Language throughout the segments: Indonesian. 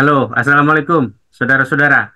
Halo, Assalamualaikum, saudara-saudara.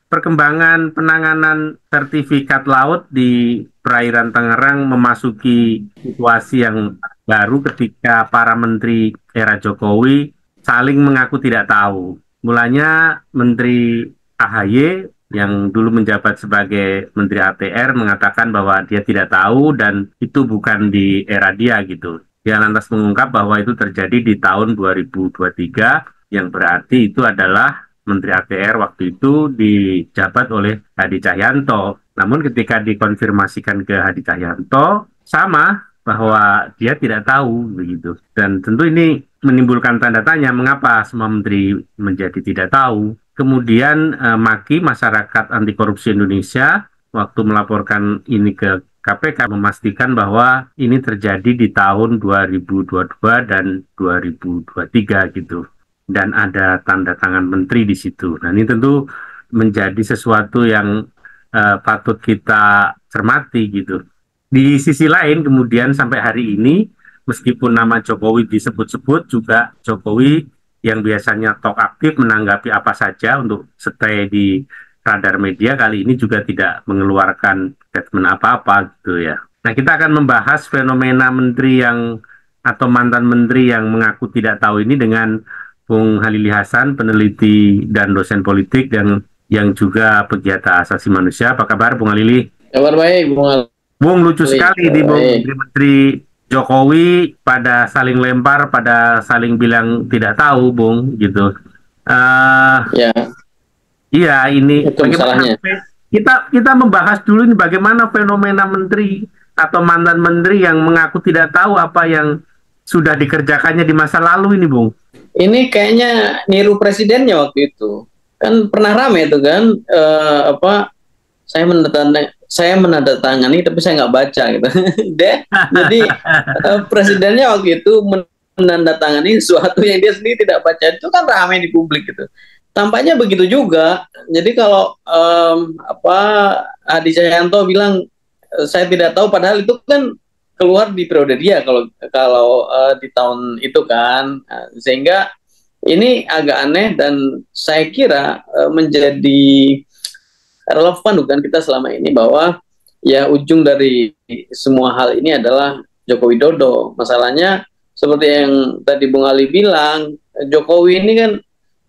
Perkembangan penanganan sertifikat laut di perairan Tangerang memasuki situasi yang baru ketika para menteri era Jokowi saling mengaku tidak tahu. Mulanya Menteri AHY yang dulu menjabat sebagai Menteri ATR mengatakan bahwa dia tidak tahu dan itu bukan di era dia gitu. Dia lantas mengungkap bahwa itu terjadi di tahun 2023 yang berarti itu adalah Menteri ATR waktu itu dijabat oleh Hadi Cahyanto. Namun ketika dikonfirmasikan ke Hadi Cahyanto, sama bahwa dia tidak tahu begitu. Dan tentu ini menimbulkan tanda tanya mengapa semua menteri menjadi tidak tahu. Kemudian maki masyarakat anti korupsi Indonesia waktu melaporkan ini ke KPK memastikan bahwa ini terjadi di tahun 2022 dan 2023 gitu dan ada tanda tangan menteri di situ. Nah, ini tentu menjadi sesuatu yang patut kita cermati gitu. Di sisi lain, kemudian sampai hari ini, meskipun nama Jokowi disebut-sebut, juga Jokowi yang biasanya talk aktif menanggapi apa saja untuk stay di radar media, kali ini juga tidak mengeluarkan statement apa-apa gitu ya. Nah, kita akan membahas fenomena menteri yang atau mantan menteri yang mengaku tidak tahu ini dengan Bung Halili Hasan, peneliti dan dosen politik dan yang juga pegiat asasi manusia. Apa kabar, Bung Halili? Kabar baik, Bung Ali. Bung, lucu sekali di Bung Baik. Menteri Jokowi pada saling lempar, pada saling bilang tidak tahu, Bung, gitu. Uh, Ya, iya, ini itu bagaimana masalahnya. kita membahas dulu ini bagaimana fenomena menteri atau mantan menteri yang mengaku tidak tahu apa yang sudah dikerjakannya di masa lalu ini, Bung. Ini kayaknya niru presidennya waktu itu. Kan pernah rame itu kan, saya menandatangani tapi saya nggak baca gitu. Jadi presidennya waktu itu menandatangani sesuatu yang dia sendiri tidak baca, itu kan rame di publik gitu. Tampaknya begitu juga. Jadi kalau Hadi Cahyanto bilang saya tidak tahu, padahal itu kan keluar di periode dia kalau kalau di tahun itu kan. Sehingga ini agak aneh dan saya kira menjadi relevan bukan kita selama ini bahwa ya ujung dari semua hal ini adalah Joko Widodo. Masalahnya seperti yang tadi Bung Ali bilang, Jokowi ini kan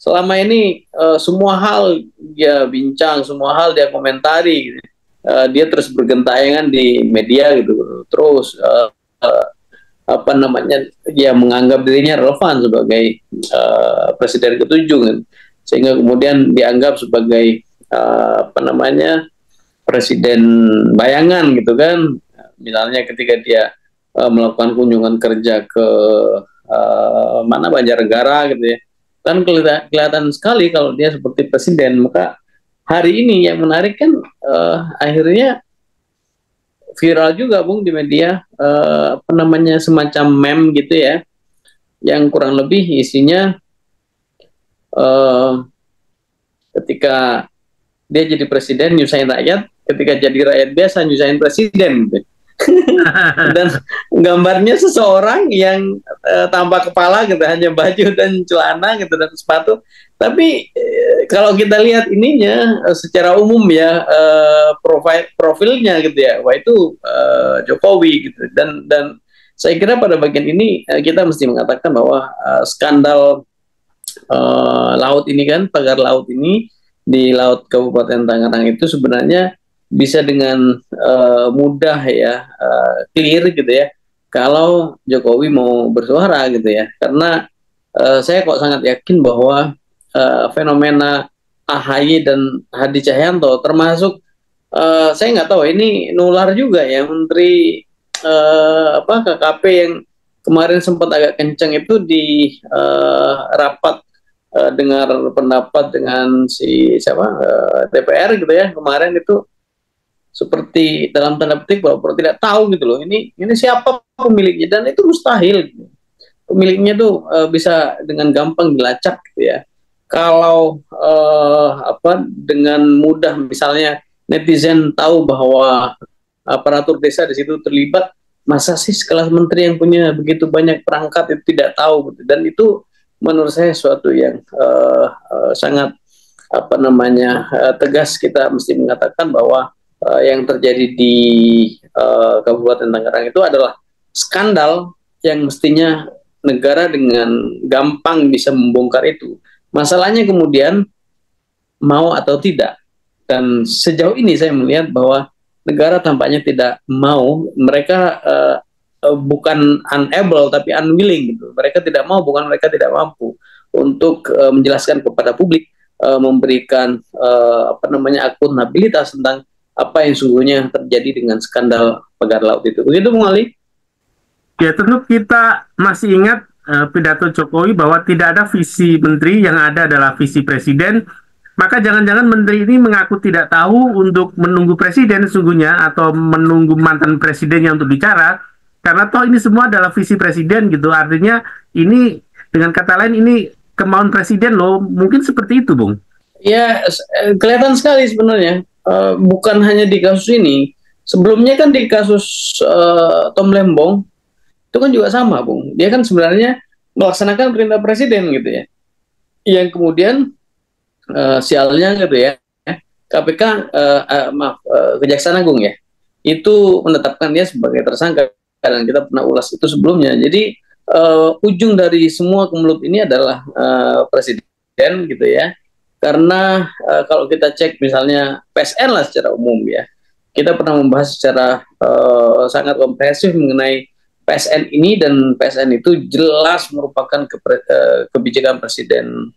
selama ini semua hal dia bincang, semua hal dia komentari gitu. Dia terus bergentayangan di media gitu, terus apa namanya, dia menganggap dirinya relevan sebagai presiden ketujuh kan, sehingga kemudian dianggap sebagai apa namanya, presiden bayangan gitu kan. Misalnya ketika dia melakukan kunjungan kerja ke mana, Banjarnegara gitu ya, kan kelihatan sekali kalau dia seperti presiden. Maka hari ini yang menarik kan akhirnya viral juga Bung di media, apa namanya, semacam meme gitu ya, yang kurang lebih isinya ketika dia jadi presiden nyusahin rakyat, ketika jadi rakyat biasa nyusahin presiden gitu. Dan gambarnya seseorang yang tanpa kepala gitu, hanya baju dan celana gitu dan sepatu. Tapi kalau kita lihat ininya secara umum ya, profilnya gitu ya, wah itu Jokowi gitu. Dan saya kira pada bagian ini kita mesti mengatakan bahwa skandal laut ini kan, pagar laut ini di laut Kabupaten Tangerang itu sebenarnya bisa dengan mudah ya clear gitu ya kalau Jokowi mau bersuara gitu ya. Karena saya kok sangat yakin bahwa fenomena AHY dan Hadi Cahyanto termasuk saya nggak tahu ini nular juga ya, menteri KKP yang kemarin sempat agak kenceng itu di rapat dengar pendapat dengan si siapa, DPR gitu ya kemarin, itu seperti dalam tanda petik bahwa tidak tahu gitu loh, ini siapa pemiliknya, dan itu mustahil gitu. Pemiliknya tuh bisa dengan gampang dilacak gitu ya. Kalau dengan mudah misalnya netizen tahu bahwa aparatur desa di situ terlibat, masa sih sekelas menteri yang punya begitu banyak perangkat itu tidak tahu gitu. Dan itu menurut saya suatu yang sangat tegas. Kita mesti mengatakan bahwa yang terjadi di Kabupaten Tangerang itu adalah skandal yang mestinya negara dengan gampang bisa membongkar itu. Masalahnya kemudian mau atau tidak. Dan sejauh ini saya melihat bahwa negara tampaknya tidak mau. Mereka bukan unable tapi unwilling gitu. Mereka tidak mau, bukan mereka tidak mampu untuk menjelaskan kepada publik, memberikan akuntabilitas tentang apa yang sungguhnya terjadi dengan skandal pagar laut itu. Begitu, Bung Ali? Ya, tentu kita masih ingat pidato Jokowi bahwa tidak ada visi menteri, yang ada adalah visi presiden. Maka jangan-jangan menteri ini mengaku tidak tahu untuk menunggu presiden sesungguhnya, atau menunggu mantan presidennya untuk bicara, karena toh ini semua adalah visi presiden gitu. Artinya ini, dengan kata lain, ini kemauan presiden loh. Mungkin seperti itu, Bung. Ya, kelihatan sekali sebenarnya. Bukan hanya di kasus ini. Sebelumnya kan di kasus Tom Lembong, itu kan juga sama, Bung. Dia kan sebenarnya melaksanakan perintah presiden gitu ya. Yang kemudian sialnya gitu ya, KPK, Kejaksaan Agung ya, itu menetapkan dia sebagai tersangka, dan kita pernah ulas itu sebelumnya. Jadi ujung dari semua kemelut ini adalah presiden gitu ya. Karena kalau kita cek misalnya PSN lah secara umum ya, kita pernah membahas secara sangat komprehensif mengenai PSN ini, dan PSN itu jelas merupakan kebijakan Presiden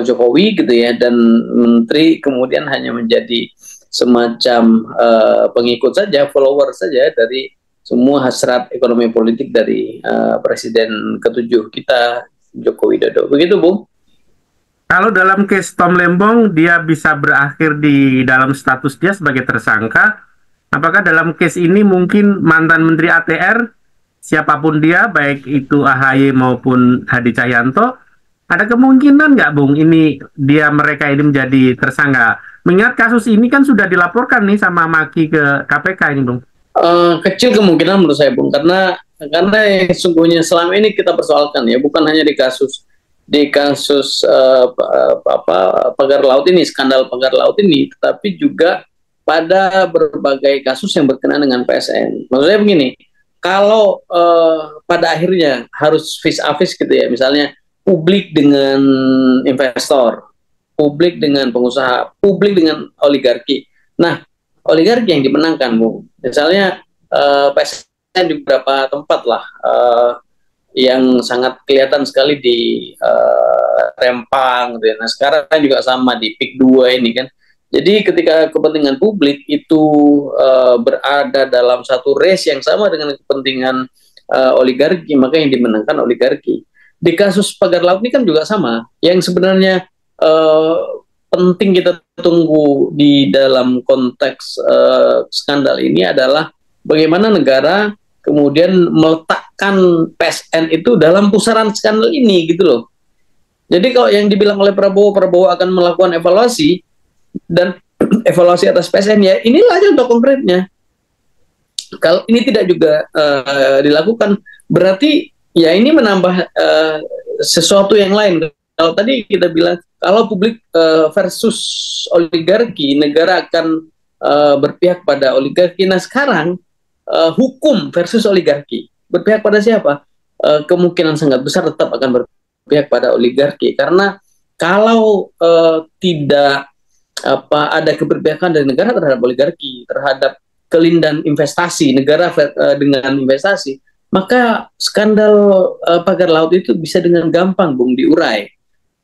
Jokowi gitu ya, dan menteri kemudian hanya menjadi semacam pengikut saja, follower saja dari semua hasrat ekonomi politik dari Presiden ke-7 kita, Joko Widodo. Begitu, Bung. Kalau dalam case Tom Lembong, dia bisa berakhir di dalam status dia sebagai tersangka. Apakah dalam case ini mungkin mantan Menteri ATR, siapapun dia, baik itu AHY maupun Hadi Cahyanto, ada kemungkinan nggak, Bung, mereka ini menjadi tersangka? Mengingat kasus ini kan sudah dilaporkan nih sama Maki ke KPK ini, Bung. Kecil kemungkinan menurut saya, Bung, karena sungguhnya selama ini kita persoalkan ya, bukan hanya di kasus pagar laut ini, skandal pagar laut ini, tetapi juga pada berbagai kasus yang berkenaan dengan PSN. Maksudnya begini, kalau pada akhirnya harus face a face gitu ya, misalnya publik dengan investor, publik dengan pengusaha, publik dengan oligarki. Nah, oligarki yang dimenangkan, Bung. Misalnya PSN di beberapa tempat lah, yang sangat kelihatan sekali di Rempang, gitu ya. Nah, sekarang juga sama di PIK 2 ini kan. Jadi ketika kepentingan publik itu berada dalam satu race yang sama dengan kepentingan oligarki, maka yang dimenangkan oligarki. Di kasus pagar laut ini kan juga sama. Yang sebenarnya penting kita tunggu di dalam konteks skandal ini adalah bagaimana negara kemudian meletakkan PSN itu dalam pusaran skandal ini gitu loh. Jadi kalau yang dibilang oleh Prabowo akan melakukan evaluasi dan evaluasi atas PSN, ya inilah contoh konkretnya. Kalau ini tidak juga dilakukan, berarti ya ini menambah sesuatu yang lain. Kalau tadi kita bilang kalau publik versus oligarki, negara akan berpihak pada oligarki. Nah sekarang hukum versus oligarki, berpihak pada siapa? Kemungkinan sangat besar tetap akan berpihak pada oligarki, karena kalau tidak ada keberpihakan dari negara terhadap oligarki, terhadap kelindahan investasi negara dengan investasi, maka skandal pagar laut itu bisa dengan gampang, Bung, diurai.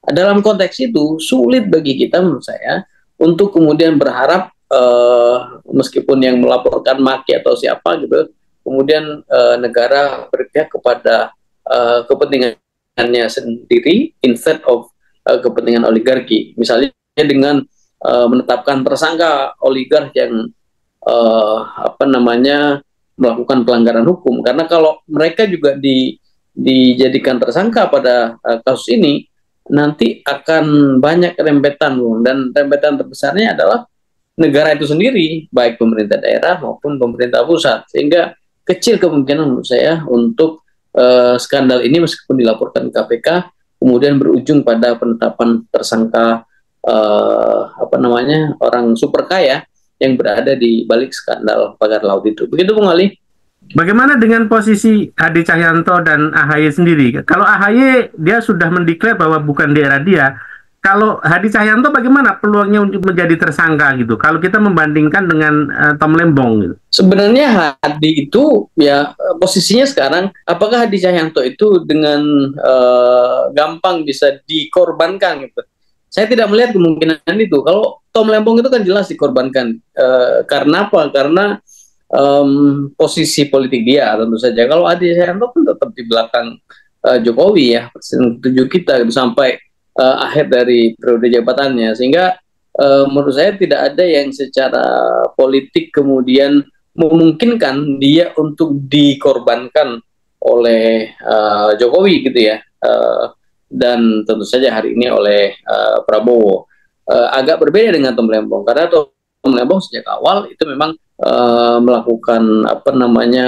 Dalam konteks itu sulit bagi kita menurut saya untuk kemudian berharap meskipun yang melaporkan Maki atau siapa gitu, kemudian negara berpihak kepada kepentingannya sendiri instead of kepentingan oligarki. Misalnya dengan menetapkan tersangka oligark yang melakukan pelanggaran hukum. Karena kalau mereka juga dijadikan tersangka pada kasus ini, nanti akan banyak rembetan, dan rembetan terbesarnya adalah negara itu sendiri, baik pemerintah daerah maupun pemerintah pusat. Sehingga kecil kemungkinan menurut saya untuk skandal ini meskipun dilaporkan ke KPK kemudian berujung pada penetapan tersangka orang super kaya yang berada di balik skandal pagar laut itu. Begitu Bung Ali. Bagaimana dengan posisi Hadi Cahyanto dan AHY sendiri? Kalau AHY dia sudah mendeklar bahwa bukan di era dia. Kalau Hadi Cahyanto bagaimana peluangnya untuk menjadi tersangka gitu? Kalau kita membandingkan dengan Tom Lembong gitu. Sebenarnya Hadi itu ya posisinya sekarang, apakah Hadi Cahyanto itu dengan gampang bisa dikorbankan gitu? Saya tidak melihat kemungkinan itu. Kalau Tom Lembong itu kan jelas dikorbankan. Karena apa? Karena posisi politik dia tentu saja. Kalau Hadi Cahyanto kan tetap di belakang Jokowi ya, presiden ke-7 kita gitu, sampai akhir dari periode jabatannya. Sehingga menurut saya tidak ada yang secara politik kemudian memungkinkan dia untuk dikorbankan oleh Jokowi gitu ya. Dan tentu saja hari ini oleh Prabowo. Agak berbeda dengan Tom Lembong, karena Tom Lembong sejak awal itu memang melakukan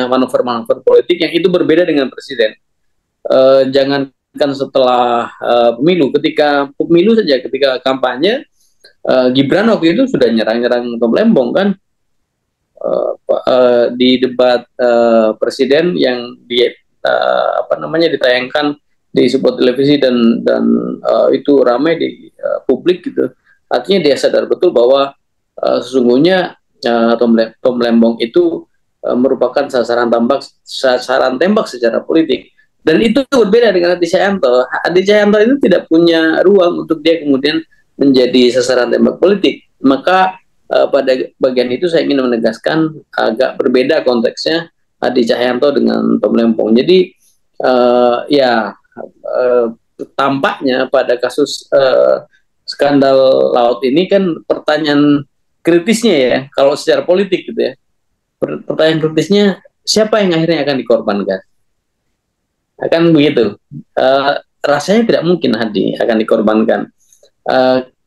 manuver-manuver politik yang itu berbeda dengan presiden. Jangankan setelah pemilu, ketika pemilu saja, ketika kampanye, Gibran waktu itu sudah nyerang-nyerang Tom Lembong kan, di debat presiden yang ditayangkan di sebuah televisi dan itu ramai di publik gitu. Artinya dia sadar betul bahwa sesungguhnya Tom Lembong itu merupakan sasaran tembak secara politik, dan itu berbeda dengan Hadi Cahyanto. Hadi Cahyanto itu tidak punya ruang untuk dia kemudian menjadi sasaran tembak politik. Maka pada bagian itu saya ingin menegaskan agak berbeda konteksnya Hadi Cahyanto dengan Tom Lembong. Jadi tampaknya pada kasus skandal laut ini kan pertanyaan kritisnya ya, kalau secara politik gitu ya, pertanyaan kritisnya siapa yang akhirnya akan dikorbankan, akan begitu. Rasanya tidak mungkin Hadi akan dikorbankan.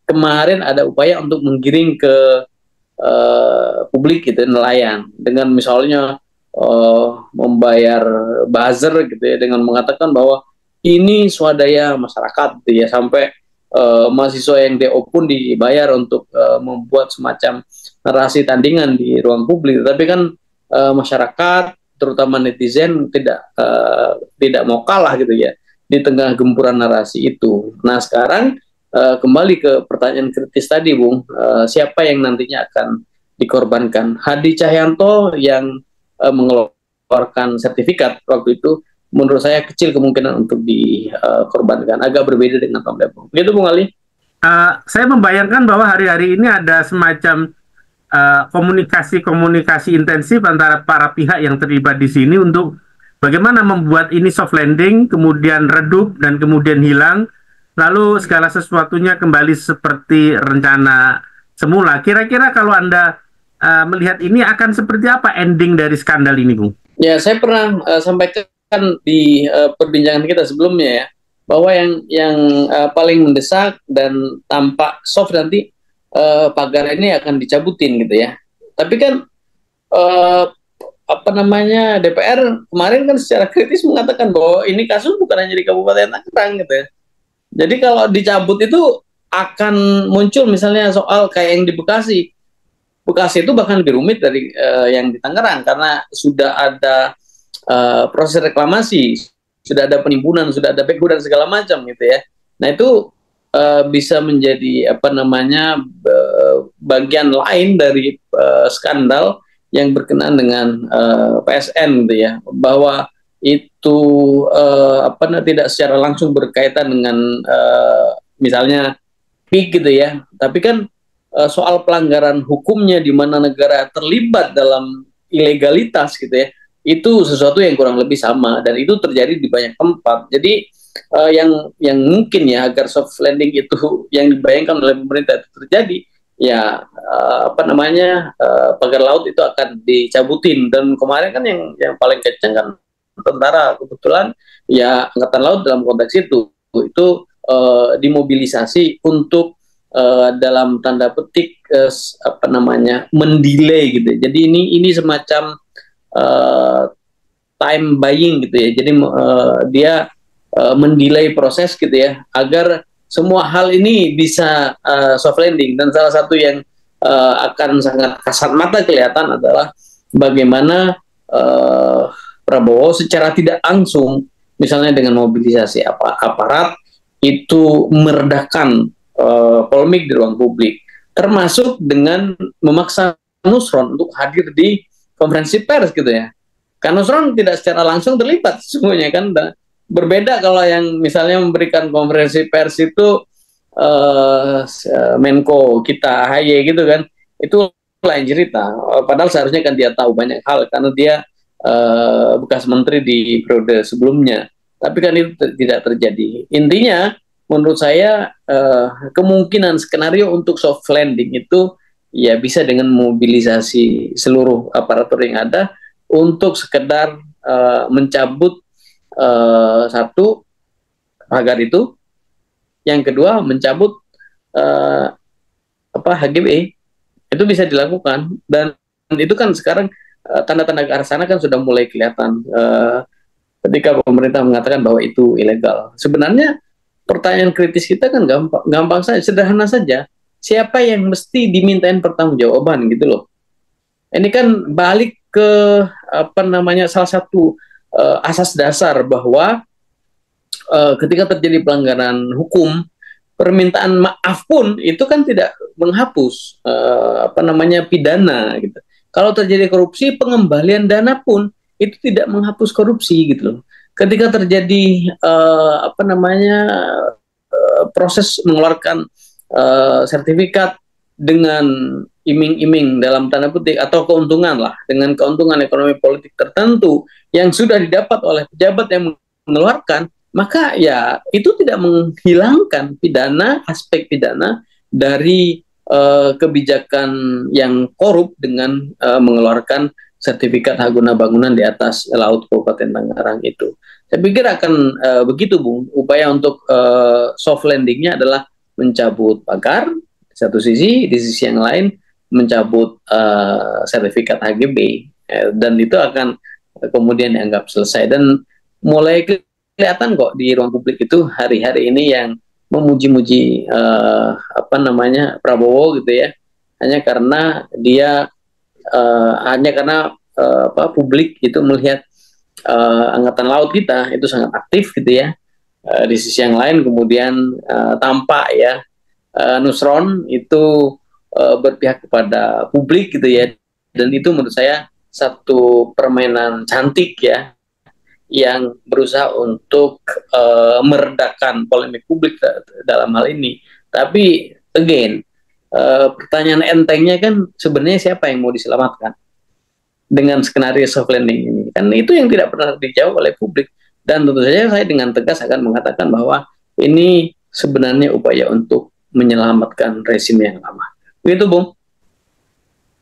Kemarin ada upaya untuk menggiring ke publik gitu, nelayan, dengan misalnya membayar buzzer gitu ya, dengan mengatakan bahwa ini swadaya masyarakat gitu ya, sampai mahasiswa yang DO pun dibayar untuk membuat semacam narasi tandingan di ruang publik. Tapi kan masyarakat, terutama netizen, tidak mau kalah gitu ya di tengah gempuran narasi itu. Nah sekarang kembali ke pertanyaan kritis tadi, Bung, siapa yang nantinya akan dikorbankan? Hadi Cahyanto yang mengeluarkan sertifikat waktu itu, menurut saya kecil kemungkinan untuk dikorbankan. Agak berbeda dengan Tom Lembong. Begitu Bung Ali? Saya membayangkan bahwa hari-hari ini ada semacam komunikasi intensif antara para pihak yang terlibat di sini untuk bagaimana membuat ini soft landing, kemudian redup, dan kemudian hilang, lalu segala sesuatunya kembali seperti rencana semula. Kira-kira kalau Anda melihat ini akan seperti apa ending dari skandal ini, Bung? Ya, saya pernah sampaikan di perbincangan kita sebelumnya ya, bahwa yang paling mendesak dan tampak soft nanti pagar ini akan dicabutin gitu ya. Tapi kan DPR kemarin kan secara kritis mengatakan bahwa ini kasus bukan hanya di Kabupaten Tangerang gitu ya. Jadi kalau dicabut itu akan muncul misalnya soal kayak yang di Bekasi. Bekasi itu bahkan lebih rumit dari yang di Tangerang, karena sudah ada proses reklamasi, sudah ada penimbunan, sudah ada backhoe dan segala macam gitu ya. Nah itu bisa menjadi bagian lain dari skandal yang berkenaan dengan PSN gitu ya, bahwa itu tidak secara langsung berkaitan dengan misalnya PIK gitu ya, tapi kan soal pelanggaran hukumnya di mana negara terlibat dalam ilegalitas gitu ya, itu sesuatu yang kurang lebih sama, dan itu terjadi di banyak tempat. Jadi yang mungkin ya agar soft landing itu yang dibayangkan oleh pemerintah itu terjadi, ya pagar laut itu akan dicabutin. Dan kemarin kan yang paling kencang kan tentara, kebetulan ya angkatan laut dalam konteks itu dimobilisasi untuk dalam tanda petik mendelay gitu. Jadi ini semacam time buying gitu ya. Jadi dia mendelay proses gitu ya, agar semua hal ini bisa soft landing. Dan salah satu yang akan sangat kasat mata kelihatan adalah bagaimana Prabowo secara tidak langsung, misalnya dengan mobilisasi aparat, itu meredakan polemik di ruang publik, termasuk dengan memaksa Nusron untuk hadir di konferensi pers gitu ya. Karena Nusron tidak secara langsung terlibat semuanya kan. Berbeda kalau yang misalnya memberikan konferensi pers itu Menko kita AHY gitu kan, itu lain cerita. Padahal seharusnya kan dia tahu banyak hal karena dia bekas menteri di periode sebelumnya. Tapi kan itu tidak terjadi. Intinya menurut saya kemungkinan skenario untuk soft landing itu ya bisa dengan mobilisasi seluruh aparatur yang ada untuk sekedar mencabut satu pagar itu, yang kedua mencabut HGB. Itu bisa dilakukan, dan itu kan sekarang tanda-tanda ke arah sana kan sudah mulai kelihatan ketika pemerintah mengatakan bahwa itu ilegal. Sebenarnya pertanyaan kritis kita kan gampang saja, sederhana saja. Siapa yang mesti dimintain pertanggungjawaban gitu loh. Ini kan balik ke salah satu asas dasar bahwa ketika terjadi pelanggaran hukum, permintaan maaf pun itu kan tidak menghapus pidana gitu. Kalau terjadi korupsi, pengembalian dana pun itu tidak menghapus korupsi gitu loh. Ketika terjadi proses mengeluarkan sertifikat dengan iming-iming dalam tanda petik atau keuntungan lah, dengan keuntungan ekonomi politik tertentu yang sudah didapat oleh pejabat yang mengeluarkan, maka ya itu tidak menghilangkan pidana, aspek pidana dari kebijakan yang korup dengan mengeluarkan sertifikat hak guna bangunan di atas laut Kabupaten Tangerang itu. Saya pikir akan begitu, Bung. Upaya untuk soft landingnya adalah mencabut pagar di satu sisi, di sisi yang lain mencabut sertifikat HGB, dan itu akan kemudian dianggap selesai. Dan mulai kelihatan kok di ruang publik itu hari-hari ini yang memuji-muji Prabowo gitu ya, hanya karena dia publik itu melihat angkatan laut kita itu sangat aktif gitu ya. Di sisi yang lain kemudian tampak ya Nusron itu berpihak kepada publik gitu ya, dan itu menurut saya satu permainan cantik ya, yang berusaha untuk meredakan polemik publik dalam hal ini. Tapi again, pertanyaan entengnya kan sebenarnya siapa yang mau diselamatkan dengan skenario soft landing ini? Kan itu yang tidak pernah dijawab oleh publik. Dan tentu saja saya dengan tegas akan mengatakan bahwa ini sebenarnya upaya untuk menyelamatkan rezim yang lama. Begitu, Bung.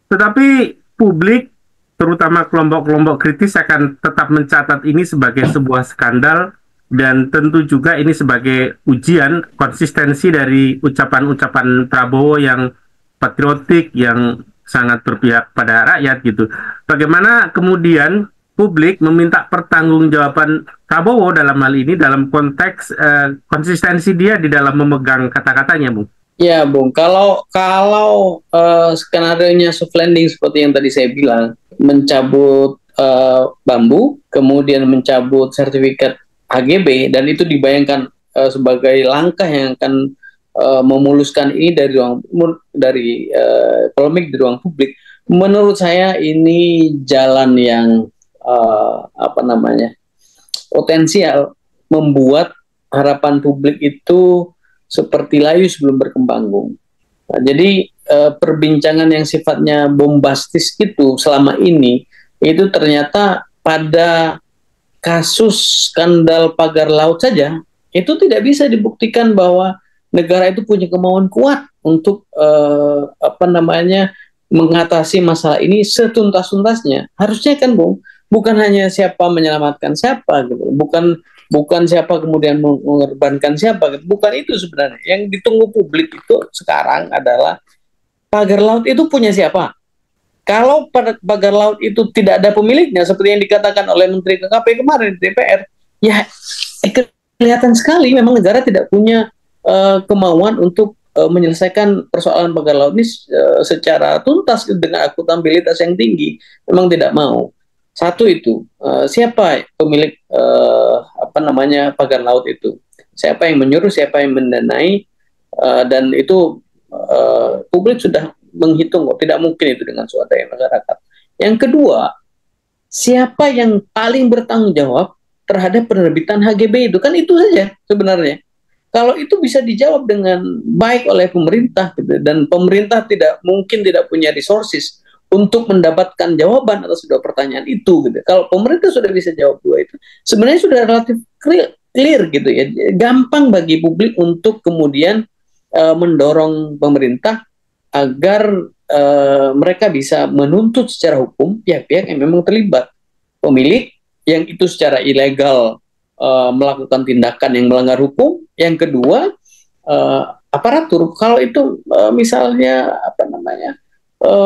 Tetapi publik, terutama kelompok-kelompok kritis, akan tetap mencatat ini sebagai sebuah skandal, dan tentu juga ini sebagai ujian konsistensi dari ucapan-ucapan Prabowo yang patriotik, yang sangat berpihak pada rakyat gitu. Bagaimana kemudian publik meminta pertanggungjawaban Prabowo dalam hal ini dalam konteks konsistensi dia di dalam memegang kata-katanya, Bung? Ya, Bung. Kalau skenario-nya soft landing seperti yang tadi saya bilang, mencabut bambu, kemudian mencabut sertifikat HGB, dan itu dibayangkan sebagai langkah yang akan memuluskan ini dari polemik di ruang publik. Menurut saya ini jalan yang potensial membuat harapan publik itu seperti layu sebelum berkembang, Bung. Nah, jadi perbincangan yang sifatnya bombastis itu selama ini itu ternyata pada kasus skandal pagar laut saja itu tidak bisa dibuktikan bahwa negara itu punya kemauan kuat untuk mengatasi masalah ini setuntas-tuntasnya. Harusnya kan, Bung, bukan hanya siapa menyelamatkan siapa gitu, bukan siapa kemudian mengorbankan siapa gitu. Bukan itu sebenarnya yang ditunggu publik itu sekarang adalah pagar laut itu punya siapa. Kalau pagar laut itu tidak ada pemiliknya seperti yang dikatakan oleh Menteri KKP kemarin di DPR, ya kelihatan sekali memang negara tidak punya kemauan untuk menyelesaikan persoalan pagar laut ini secara tuntas dengan akuntabilitas yang tinggi. Memang tidak mau. Satu itu, siapa pemilik apa namanya pagar laut itu? Siapa yang menyuruh, siapa yang mendanai, dan itu publik sudah menghitung kok, tidak mungkin itu dengan swadaya masyarakat. Yang kedua, siapa yang paling bertanggung jawab terhadap penerbitan HGB itu? Kan itu saja sebenarnya. Kalau itu bisa dijawab dengan baik oleh pemerintah, gitu, dan pemerintah tidak mungkin tidak punya resources untuk mendapatkan jawaban atas dua pertanyaan itu, gitu. Kalau pemerintah sudah bisa jawab dua itu, sebenarnya sudah relatif clear gitu ya, gampang bagi publik untuk kemudian mendorong pemerintah agar mereka bisa menuntut secara hukum pihak-pihak yang memang terlibat. Pemilik yang itu secara ilegal melakukan tindakan yang melanggar hukum. Yang kedua, aparatur. Kalau itu misalnya apa namanya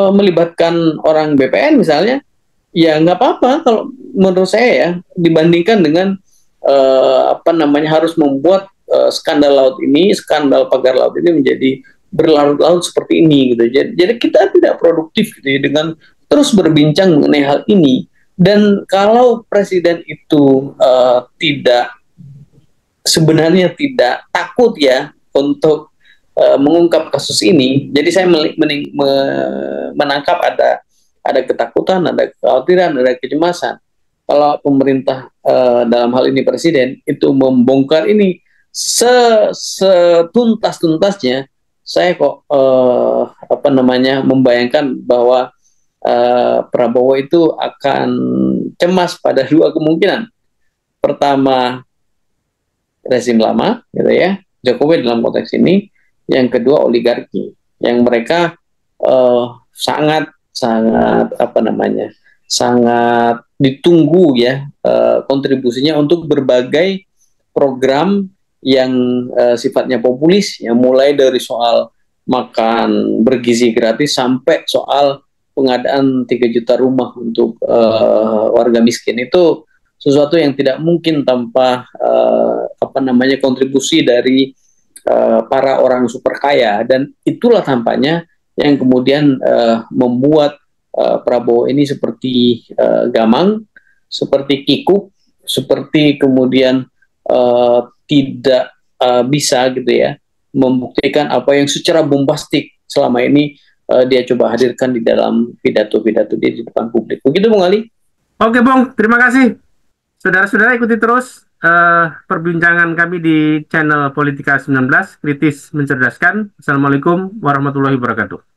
melibatkan orang BPN misalnya, ya nggak apa-apa kalau menurut saya ya, dibandingkan dengan apa namanya harus membuat skandal laut ini, skandal pagar laut ini menjadi berlarut-larut seperti ini gitu. Jadi kita tidak produktif gitu ya, dengan terus berbincang mengenai hal ini. Dan kalau presiden itu tidak sebenarnya tidak takut ya untuk mengungkap kasus ini, jadi saya menangkap ada ketakutan, ada kekhawatiran, ada kecemasan. Kalau pemerintah dalam hal ini presiden itu membongkar ini setuntas-tuntasnya, saya kok apa namanya membayangkan bahwa Prabowo itu akan cemas pada dua kemungkinan. Pertama, rezim lama, gitu ya, Jokowi dalam konteks ini. Yang kedua, oligarki, yang mereka sangat apa namanya, sangat ditunggu ya kontribusinya untuk berbagai program yang sifatnya populis, yang mulai dari soal makan bergizi gratis sampai soal pengadaan 3 juta rumah untuk warga miskin. Itu sesuatu yang tidak mungkin tanpa apa namanya kontribusi dari para orang super kaya, dan itulah tampaknya yang kemudian membuat Prabowo ini seperti gamang, seperti kikuk, seperti kemudian tidak bisa gitu ya membuktikan apa yang secara bombastik selama ini dia coba hadirkan di dalam pidato-pidato dia di depan publik. Begitu Bung Ali. Oke Bung, terima kasih. Saudara-saudara ikuti terus perbincangan kami di channel Politika 19, kritis mencerdaskan. Assalamualaikum warahmatullahi wabarakatuh.